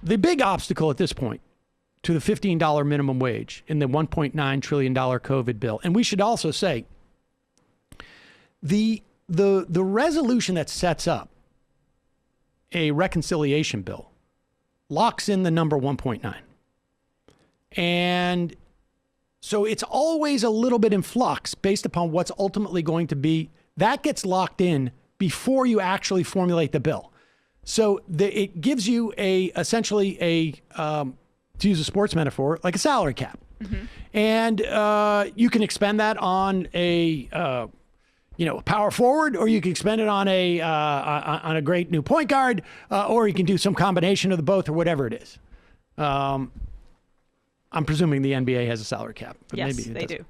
the big obstacle at this point to the $15 minimum wage in the $1.9 trillion COVID bill, and we should also say the resolution that sets up a reconciliation bill locks in the number 1.9. And so it's always a little bit in flux based upon what's ultimately going to be. That gets locked in before you actually formulate the bill. So it gives you essentially to use a sports metaphor, like a salary cap. Mm-hmm. And you can expend that on a power forward, or you can spend it on a great new point guard, or you can do some combination of the both, or whatever it is. I'm presuming the NBA has a salary cap. But yes, maybe they do.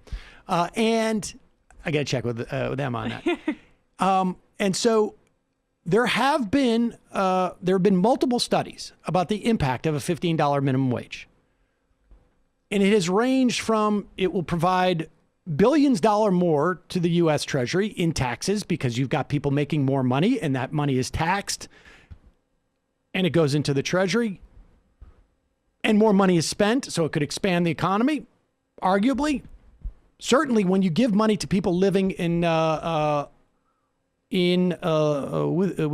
And I got to check with them on that. And so there have been multiple studies about the impact of a $15 minimum wage. And it has ranged from it will provide billions more to the U.S. Treasury in taxes because you've got people making more money and that money is taxed and it goes into the Treasury and more money is spent. So it could expand the economy, arguably. Certainly when you give money to people living with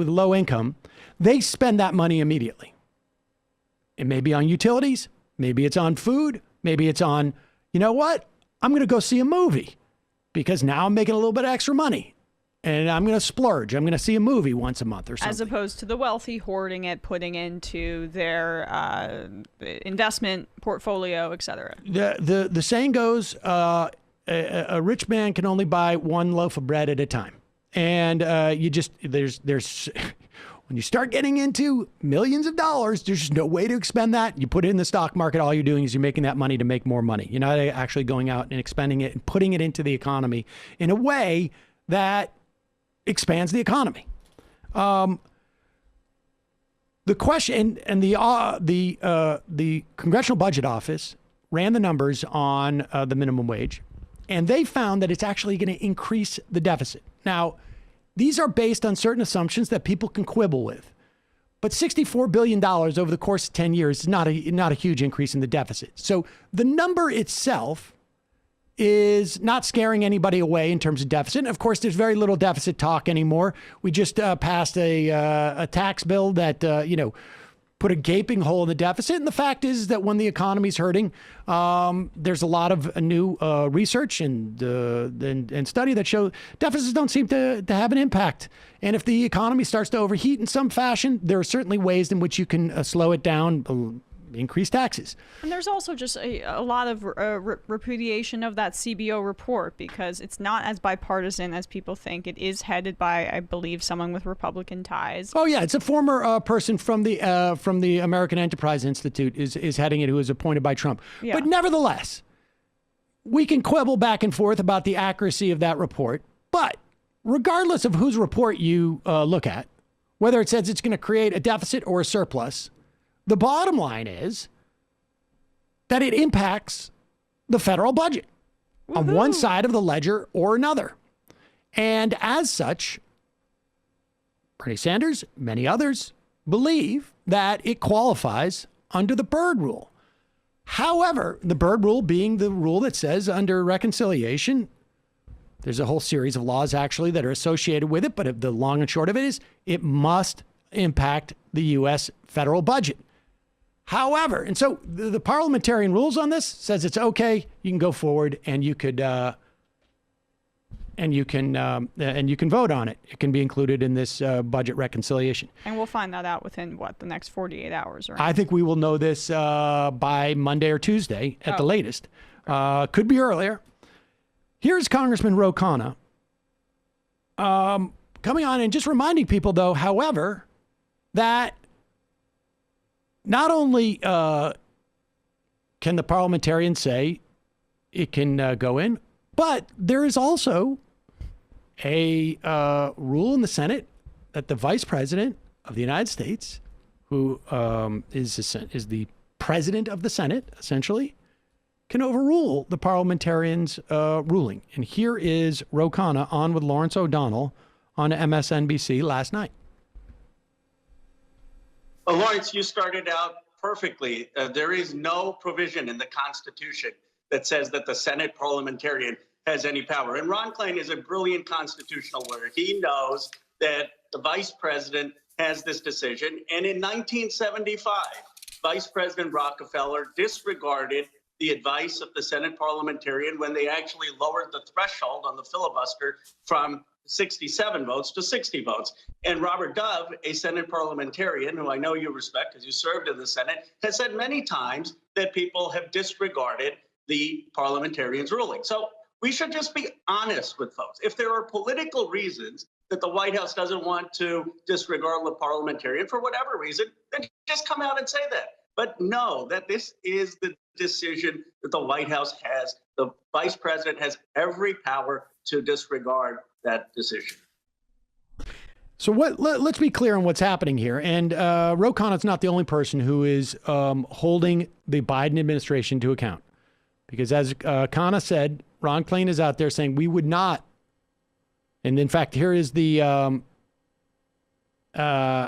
low income, they spend that money immediately. It may be on utilities. Maybe it's on food. Maybe it's on, you know what? I'm going to go see a movie because now I'm making a little bit of extra money and I'm going to splurge. I'm going to see a movie once a month or something. As opposed to the wealthy hoarding it, putting into their investment portfolio, et cetera. The saying goes, a rich man can only buy one loaf of bread at a time. And there's when you start getting into millions of dollars, there's just no way to expend that. You put it in the stock market. All you're doing is you're making that money to make more money. You're not actually going out and expending it and putting it into the economy in a way that expands the economy. The question and the Congressional Budget Office ran the numbers on the minimum wage, and they found that it's actually going to increase the deficit. Now, these are based on certain assumptions that people can quibble with. But $64 billion over the course of 10 years is not a huge increase in the deficit. So the number itself is not scaring anybody away in terms of deficit. And of course, there's very little deficit talk anymore. We just passed a tax bill that, put a gaping hole in the deficit. And the fact is that when the economy's hurting, there's a lot of new research and study that show deficits don't seem to have an impact. And if the economy starts to overheat in some fashion, there are certainly ways in which you can slow it down, increase taxes. And there's also just a lot of repudiation of that CBO report because it's not as bipartisan as people think. It is headed by, I believe, someone with Republican ties. Oh yeah, it's a former person from the American Enterprise Institute is heading it, who was appointed by Trump. Yeah. But nevertheless, we can quibble back and forth about the accuracy of that report. But regardless of whose report you look at, whether it says it's going to create a deficit or a surplus, the bottom line is that it impacts the federal budget on one side of the ledger or another. And as such, Bernie Sanders, many others, believe that it qualifies under the Byrd Rule. However, the Byrd Rule being the rule that says under reconciliation, there's a whole series of laws actually that are associated with it, but the long and short of it is it must impact the U.S. federal budget. However, and so the parliamentarian rules on this says it's okay. You can go forward and you could vote on it. It can be included in this budget reconciliation. And we'll find that out within the next 48 hours, right? I think we will know this by Monday or Tuesday at the latest. Could be earlier. Here's Congressman Ro Khanna coming on and just reminding people, though, however, that not only can the parliamentarians say it can go in, but there is also a rule in the Senate that the Vice President of the United States, who is the President of the Senate, essentially, can overrule the parliamentarians' ruling. And here is Ro Khanna on with Lawrence O'Donnell on MSNBC last night. Lawrence, you started out perfectly, there is no provision in the Constitution that says that the Senate parliamentarian has any power. And Ron Klain is a brilliant constitutional lawyer. He knows that the vice president has this decision. And in 1975, Vice President Rockefeller disregarded the advice of the Senate parliamentarian when they actually lowered the threshold on the filibuster from 67 votes to 60 votes. And Robert Dove, a Senate parliamentarian who I know you respect because you served in the Senate, has said many times that people have disregarded the parliamentarian's ruling. So we should just be honest with folks. If there are political reasons that the White House doesn't want to disregard the parliamentarian for whatever reason, then just come out and say that. But know that this is the decision that the White House has. The vice president has every power to disregard that decision. So let's be clear on what's happening here. And Ro Khanna is not the only person who is holding the Biden administration to account. Because as Khanna said, Ron Klain is out there saying we would not. And in fact, here is the, Ron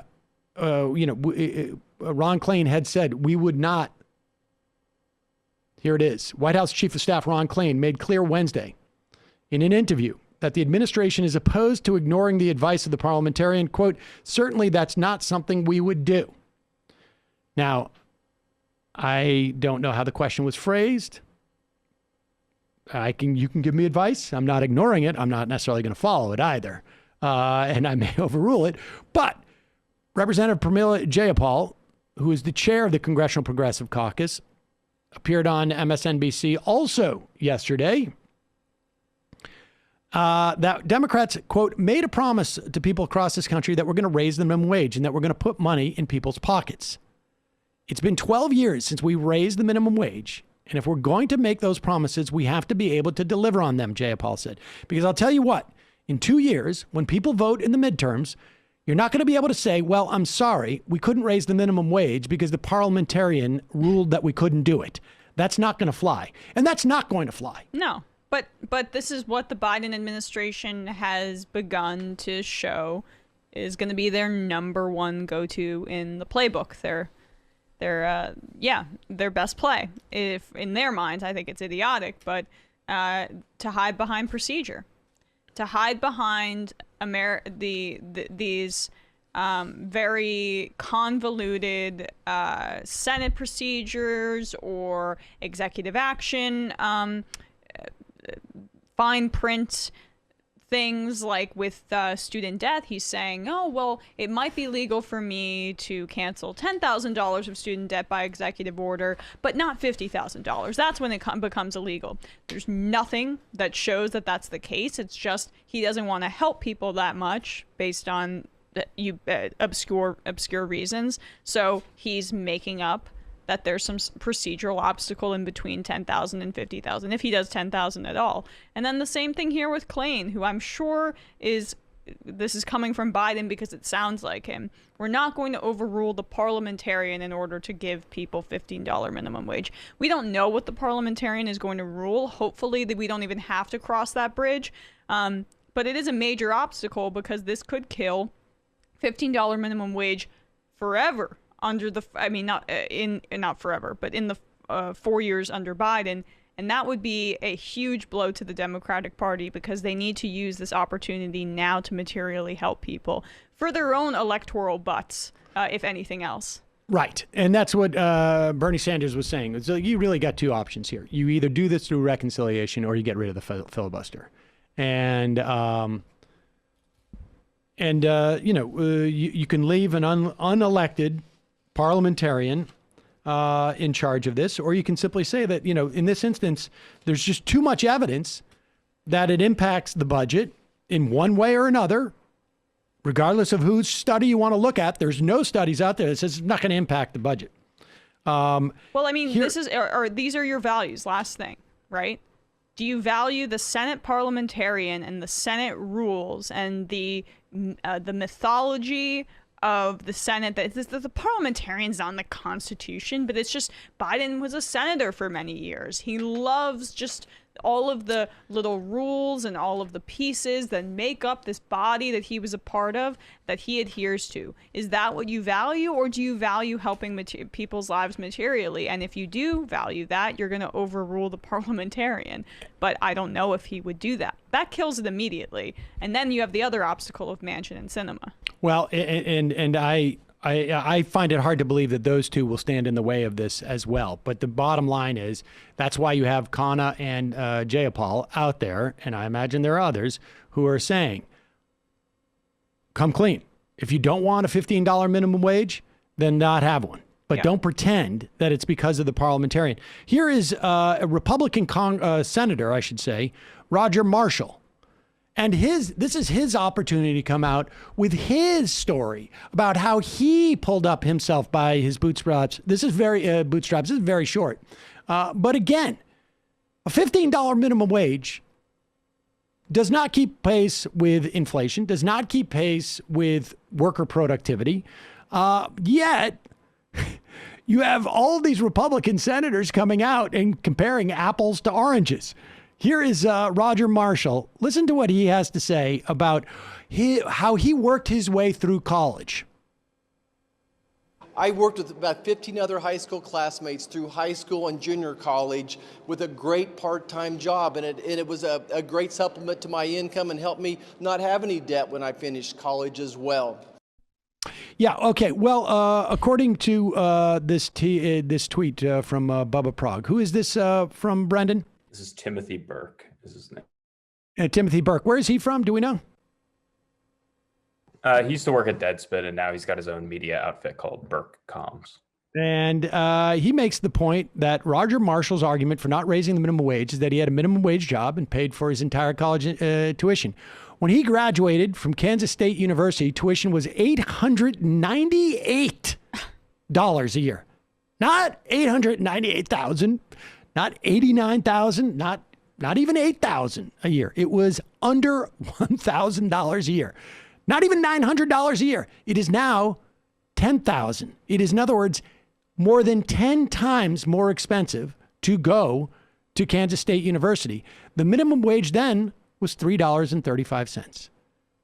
Klain had said we would not. Here it is. White House Chief of Staff Ron Klain made clear Wednesday in an interview that the administration is opposed to ignoring the advice of the parliamentarian. Quote, certainly that's not something we would do. Now, I don't know how the question was phrased. You can give me advice. I'm not ignoring it. I'm not necessarily going to follow it either. And I may overrule it. But Representative Pramila Jayapal, who is the chair of the Congressional Progressive Caucus, appeared on MSNBC also yesterday. That Democrats, quote, made a promise to people across this country that we're going to raise the minimum wage and that we're going to put money in people's pockets. It's been 12 years since we raised the minimum wage. And if we're going to make those promises, we have to be able to deliver on them, Jayapal said. Because I'll tell you what, in 2 years, when people vote in the midterms, you're not going to be able to say, well, I'm sorry, we couldn't raise the minimum wage because the parliamentarian ruled that we couldn't do it. That's not going to fly. And that's not going to fly. No. But this is what the Biden administration has begun to show is going to be their number one go-to in the playbook. Their best play. If in their minds, I think it's idiotic, but to hide behind procedure, to hide behind these very convoluted Senate procedures or executive action, fine print things like with student debt. He's saying, oh, well, it might be legal for me to cancel $10,000 of student debt by executive order, but not $50,000. That's when it becomes illegal. There's nothing that shows that that's the case. It's just he doesn't want to help people that much based on obscure reasons. So he's making up that there's some procedural obstacle in between 10,000 and 50,000, if he does 10,000 at all. And then the same thing here with Klain, who I'm sure this is coming from Biden because it sounds like him. We're not going to overrule the parliamentarian in order to give people $15 minimum wage. We don't know what the parliamentarian is going to rule. Hopefully that we don't even have to cross that bridge. But it is a major obstacle because this could kill $15 minimum wage forever. Not forever, but in the 4 years under Biden. And that would be a huge blow to the Democratic Party because they need to use this opportunity now to materially help people for their own electoral butts, if anything else. Right. And that's what Bernie Sanders was saying. So you really got two options here. You either do this through reconciliation or you get rid of the filibuster. And you can leave an unelected parliamentarian in charge of this, or you can simply say that, in this instance, there's just too much evidence that it impacts the budget in one way or another, regardless of whose study you want to look at. There's no studies out there that says it's not going to impact the budget. These are your values. Last thing, right? Do you value the Senate parliamentarian and the Senate rules and the mythology of the Senate, that the parliamentarian's on the Constitution, but it's just Biden was a senator for many years. He loves just all of the little rules and all of the pieces that make up this body that he was a part of, that he adheres to. Is that what you value, or do you value helping people's lives materially? And if you do value that, you're going to overrule the parliamentarian. But I don't know if he would do that. That kills it immediately. And then you have the other obstacle of Manchin and Sinema. Well, and I find it hard to believe that those two will stand in the way of this as well. But the bottom line is that's why you have Khanna and Jayapal out there, and I imagine there are others who are saying, come clean. If you don't want a $15 minimum wage, then not have one. But don't pretend that it's because of the parliamentarian. Here is a Republican senator, I should say, Roger Marshall. And this is his opportunity to come out with his story about how he pulled up himself by his bootstraps. This is very short. But again, a $15 minimum wage does not keep pace with inflation, does not keep pace with worker productivity. Yet you have all these Republican senators coming out and comparing apples to oranges. Here is Roger Marshall. Listen to what he has to say about how he worked his way through college. I worked with about 15 other high school classmates through high school and junior college with a great part-time job, and it was a great supplement to my income and helped me not have any debt when I finished college as well. Yeah, okay. Well, according to this tweet from Bubba Prague, who is this from, Brendan? This is Timothy Burke, is his name. Timothy Burke. Where is he from? Do we know? He used to work at Deadspin, and now he's got his own media outfit called Burke Comms. And he makes the point that Roger Marshall's argument for not raising the minimum wage is that he had a minimum wage job and paid for his entire college tuition. When he graduated from Kansas State University, tuition was $898 a year. Not $898,000. Not $89,000, not even $8,000 a year. It was under $1,000 a year. Not even $900 a year. It is now $10,000. It is, in other words, more than 10 times more expensive to go to Kansas State University. The minimum wage then was $3.35.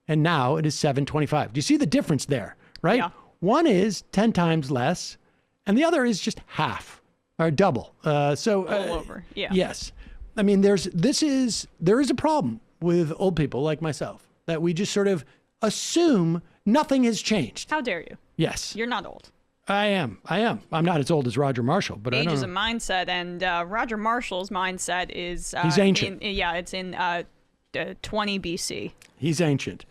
And now it is $7.25. Do you see the difference there, right? Yeah. One is 10 times less, and the other is just half. Or double. All over. Yeah. Yes. I mean, there is a problem with old people like myself that we just sort of assume nothing has changed. How dare you? Yes. You're not old. I am. I'm not as old as Roger Marshall, but Age I don't is know. a mindset, and Roger Marshall's mindset is... He's ancient. it's in 20 BC. He's ancient.